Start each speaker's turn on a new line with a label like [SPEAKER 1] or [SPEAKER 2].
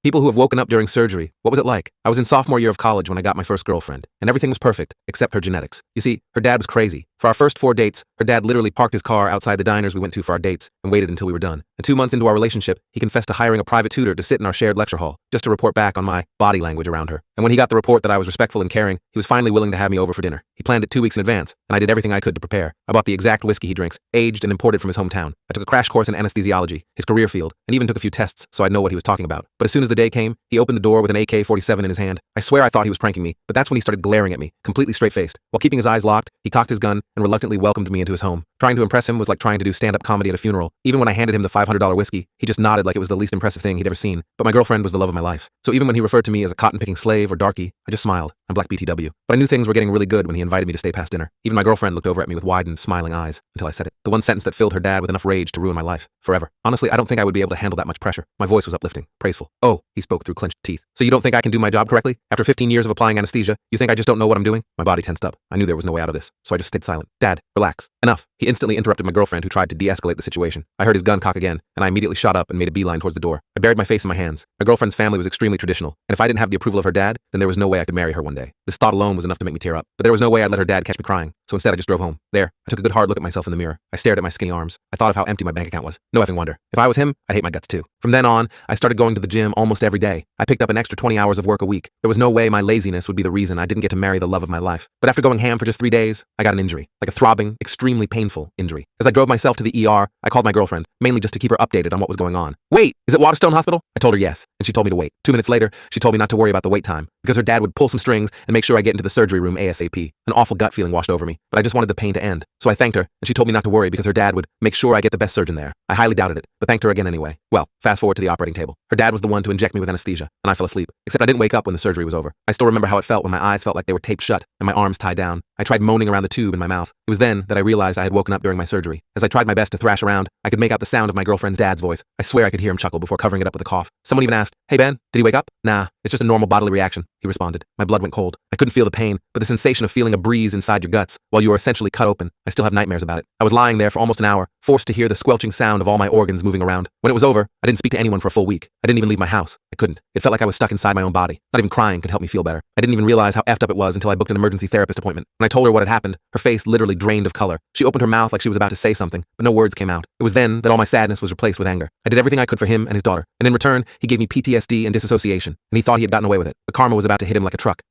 [SPEAKER 1] People who have woken up during surgery, what was it like? I was in sophomore year of college when I got my first girlfriend, and everything was perfect, except her genetics. You see, her dad was crazy. For our first 4 dates, her dad literally parked his car outside the diners we went to for our dates and waited until we were done. And 2 months into our relationship, he confessed to hiring a private tutor to sit in our shared lecture hall, just to report back on my body language around her. And when he got the report that I was respectful and caring, he was finally willing to have me over for dinner. He planned it 2 weeks in advance, and I did everything I could to prepare. I bought the exact whiskey he drinks, aged and imported from his hometown. I took a crash course in anesthesiology, his career field, and even took a few tests so I'd know what he was talking about. But as soon as the day came, he opened the door with an AK-47 in his hand. I swear I thought he was pranking me, but that's when he started glaring at me, completely straight-faced. While keeping his eyes locked, he cocked his gun and reluctantly welcomed me into his home. Trying to impress him was like trying to do stand-up comedy at a funeral. Even when I handed him the $500 whiskey, he just nodded like it was the least impressive thing he'd ever seen. But my girlfriend was the love of my life. So even when he referred to me as a cotton-picking slave or darky, I just smiled. I'm black BTW. But I knew things were getting really good when he invited me to stay past dinner. Even my girlfriend looked over at me with widened, smiling eyes until I said it. The one sentence that filled her dad with enough rage to ruin my life. Forever. Honestly, I don't think I would be able to handle that much pressure. My voice was uplifting, praiseful. Oh, he spoke through clenched teeth. So you don't think I can do my job correctly? After 15 years of applying anesthesia, you think I just don't know what I'm doing? My body tensed up. I knew there was no way out of this, so I just stayed silent. Dad, relax. Enough. He instantly interrupted my girlfriend who tried to de-escalate the situation. I heard his gun cock again, and I immediately shot up and made a beeline towards the door. I buried my face in my hands. My girlfriend's family was extremely traditional, and if I didn't have the approval of her dad, then there was no way I could marry her one day. This thought alone was enough to make me tear up, but there was no way I'd let her dad catch me crying. So instead I just drove home. There, I took a good hard look at myself in the mirror. I stared at my skinny arms. I thought of how empty my bank account was. No effing wonder. If I was him, I'd hate my guts too. From then on, I started going to the gym almost every day. I picked up an extra 20 hours of work a week. There was no way my laziness would be the reason I didn't get to marry the love of my life. But after going ham for just 3 days, I got an injury. Like a throbbing, extremely painful injury. As I drove myself to the ER, I called my girlfriend, mainly just to keep her updated on what was going on. Wait, is it Waterstone Hospital? I told her yes, and she told me to wait. 2 minutes later, she told me not to worry about the wait time, because her dad would pull some strings and make sure I get into the surgery room ASAP. An awful gut feeling washed over me, but I just wanted the pain to end. So I thanked her, and she told me not to worry because her dad would make sure I get the best surgeon there. I highly doubted it, but thanked her again anyway. Well, fast forward to the operating table. Her dad was the one to inject me with anesthesia, and I fell asleep. Except I didn't wake up when the surgery was over. I still remember how it felt when my eyes felt like they were taped shut and my arms tied down. I tried moaning around the tube in my mouth. It was then that I realized I had woken up during my surgery. As I tried my best to thrash around, I could make out the sound of my girlfriend's dad's voice. I swear I could hear him chuckle before covering it up with a cough. Someone even asked, "Hey Ben, did he wake up?" "Nah, it's just a normal bodily reaction," he responded. My blood went cold. I couldn't feel the pain, but the sensation of feeling a breeze inside your guts while you are essentially cut open. I still have nightmares about it. I was lying there for almost an hour, forced to hear the squelching sound of all my organs moving around. When it was over, I didn't speak to anyone for a full week. I didn't even leave my house. I couldn't. It felt like I was stuck inside my own body. Not even crying could help me feel better. I didn't even realize how effed up it was until I booked an emergency therapist appointment. When I told her what had happened, her face literally drained of color. She opened her mouth like she was about to say something, but no words came out. It was then that all my sadness was replaced with anger. I did everything I could for him and his daughter, and in return, he gave me PTSD and disassociation, and he thought he had gotten away with it. But karma was about to hit him like a truck.